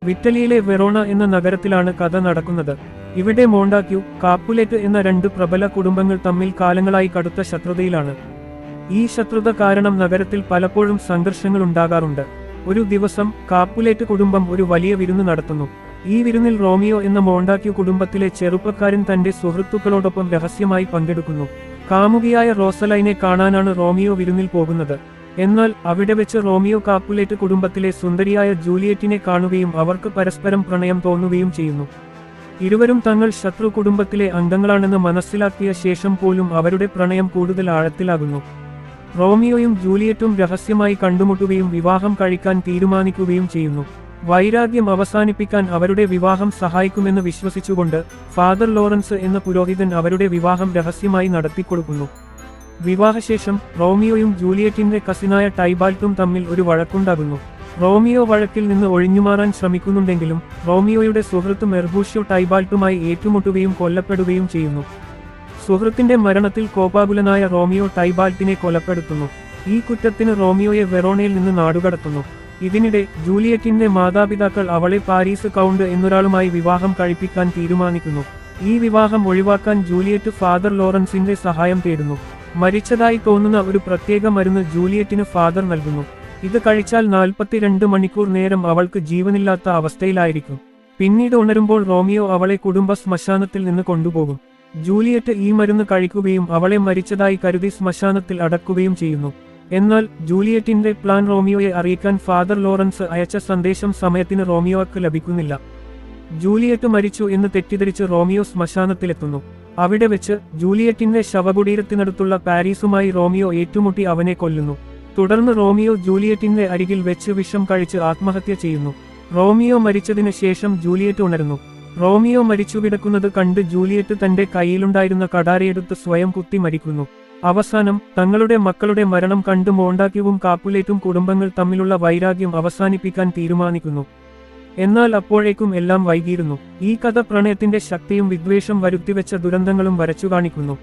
ഇറ്റലിയിലെ വെറോണ എന്ന നഗരത്തിലാണ് കഥ നടക്കുന്നത്. ഇവിടെ മോണ്ടാക്യു, കാപ്പുലേറ്റ് എന്ന രണ്ട് പ്രബല കുടുംബങ്ങൾ തമ്മിൽ കാലങ്ങളായി കടുത്ത ശത്രുതയിലാണ്. ഈ ശത്രുത കാരണം നഗരത്തിൽ പലപ്പോഴും സംഘർഷങ്ങൾ ഉണ്ടാകാറുണ്ട്. ഒരു ദിവസം കാപ്പുലേറ്റ് കുടുംബം ഒരു വലിയ വിരുന്ന് നടത്തുന്നു. ഈ വിരുന്നിൽ റോമിയോ എന്ന മോണ്ടാക്യു കുടുംബത്തിലെ ചെറുപ്പക്കാരൻ തന്റെ സുഹൃത്തുക്കളോടൊപ്പം രഹസ്യമായി പങ്കെടുക്കുന്നു. കാമുകിയായ റോസലൈനെ കാണാനാണ് റോമിയോ വിരുന്നിൽ പോകുന്നത്. എന്നാൽ അവിടെ വെച്ച് റോമിയോ കാപ്പുലേറ്റ് കുടുംബത്തിലെ സുന്ദരിയായ ജൂലിയറ്റിനെ കാണുകയും അവർക്ക് പരസ്പരം പ്രണയം തോന്നുകയും ചെയ്യുന്നു. ഇരുവരും തങ്ങൾ ശത്രു കുടുംബത്തിലെ അംഗങ്ങളാണെന്ന് മനസ്സിലാക്കിയ ശേഷം പോലും അവരുടെ പ്രണയം കൂടുതൽ ആഴത്തിലാകുന്നു. റോമിയോയും ജൂലിയറ്റും രഹസ്യമായി കണ്ടുമുട്ടുകയും വിവാഹം കഴിക്കാൻ തീരുമാനിക്കുകയും ചെയ്യുന്നു. വൈരാഗ്യം അവസാനിപ്പിക്കാൻ അവരുടെ വിവാഹം സഹായിക്കുമെന്ന് വിശ്വസിച്ചുകൊണ്ട് ഫാദർ ലോറൻസ് എന്ന പുരോഹിതൻ അവരുടെ വിവാഹം രഹസ്യമായി നടത്തിക്കൊടുക്കുന്നു. വിവാഹശേഷം റോമിയോയും ജൂലിയറ്റിന്റെ കസിനായ ടൈബാൾട്ടും തമ്മിൽ ഒരു വഴക്കുണ്ടാകുന്നു. റോമിയോ വഴക്കിൽ നിന്ന് ഒഴിഞ്ഞുമാറാൻ ശ്രമിക്കുന്നുണ്ടെങ്കിലും റോമിയോയുടെ സുഹൃത്ത് മെർബൂഷ്യോ ടൈബാൾട്ടുമായി ഏറ്റുമുട്ടുകയും കൊല്ലപ്പെടുകയും ചെയ്യുന്നു. സുഹൃത്തിന്റെ മരണത്തിൽ കോപാകുലനായ റോമിയോ ടൈബാൾട്ടിനെ കൊലപ്പെടുത്തുന്നു. ഈ കുറ്റത്തിന് റോമിയോയെ വെറോണയിൽ നിന്ന് നാടുകടത്തുന്നു. ഇതിനിടെ ജൂലിയറ്റിന്റെ മാതാപിതാക്കൾ അവളെ പാരീസ് കൗണ്ട് എന്നൊരാളുമായി വിവാഹം കഴിപ്പിക്കാൻ തീരുമാനിക്കുന്നു. ഈ വിവാഹം ഒഴിവാക്കാൻ ജൂലിയറ്റ് ഫാദർ ലോറൻസിന്റെ സഹായം തേടുന്നു. മരിച്ചതായി തോന്നുന്ന ഒരു പ്രത്യേക മരുന്ന് ജൂലിയറ്റിന് ഫാദർ നൽകുന്നു. ഇത് കഴിച്ചാൽ 42 മണിക്കൂർ നേരം അവൾക്ക് ജീവനില്ലാത്ത അവസ്ഥയിലായിരിക്കും. പിന്നീട് ഉണരുമ്പോൾ റോമിയോ അവളെ കുടുംബ ശ്മശാനത്തിൽ നിന്ന് കൊണ്ടുപോകും. ജൂലിയറ്റ് ഈ മരുന്ന് കഴിക്കുകയും അവളെ മരിച്ചതായി കരുതി ശ്മശാനത്തിൽ അടക്കുകയും ചെയ്യുന്നു. എന്നാൽ ജൂലിയറ്റിന്റെ പ്ലാൻ റോമിയോയെ അറിയിക്കാൻ ഫാദർ ലോറൻസ് അയച്ച സന്ദേശം സമയത്തിന് റോമിയോക്ക് ലഭിക്കുന്നില്ല. ജൂലിയറ്റ് മരിച്ചു എന്ന് തെറ്റിദ്ധരിച്ച് റോമിയോ ശ്മശാനത്തിലെത്തുന്നു. അവിടെ വെച്ച് ജൂലിയറ്റിന്റെ ശവകുടീരത്തിനടുത്തുള്ള പാരീസുമായി റോമിയോ ഏറ്റുമുട്ടി അവനെ കൊല്ലുന്നു. തുടർന്ന് റോമിയോ ജൂലിയറ്റിന്റെ അരികിൽ വെച്ച് വിഷം കഴിച്ച് ആത്മഹത്യ ചെയ്യുന്നു. റോമിയോ മരിച്ചതിന് ശേഷം ജൂലിയറ്റ് ഉണരുന്നു. റോമിയോ മരിച്ചു കിടക്കുന്നത് കണ്ട് ജൂലിയറ്റ് തന്റെ കയ്യിലുണ്ടായിരുന്ന കടാരയെടുത്ത് സ്വയം കുത്തി മരിക്കുന്നു. അവസാനം തങ്ങളുടെ മക്കളുടെ മരണം കണ്ട് മോണ്ടാക്യുവും കാപ്പുലേറ്റും കുടുംബങ്ങൾ തമ്മിലുള്ള വൈരാഗ്യം അവസാനിപ്പിക്കാൻ തീരുമാനിക്കുന്നു. എന്നാൽ അപ്പോഴേക്കും എല്ലാം വൈകിയിരുന്നു. ഈ കഥ പ്രണയത്തിന്റെ ശക്തിയും വിദ്വേഷം വരുത്തിവെച്ച ദുരന്തങ്ങളും വരച്ചു കാണിക്കുന്നു.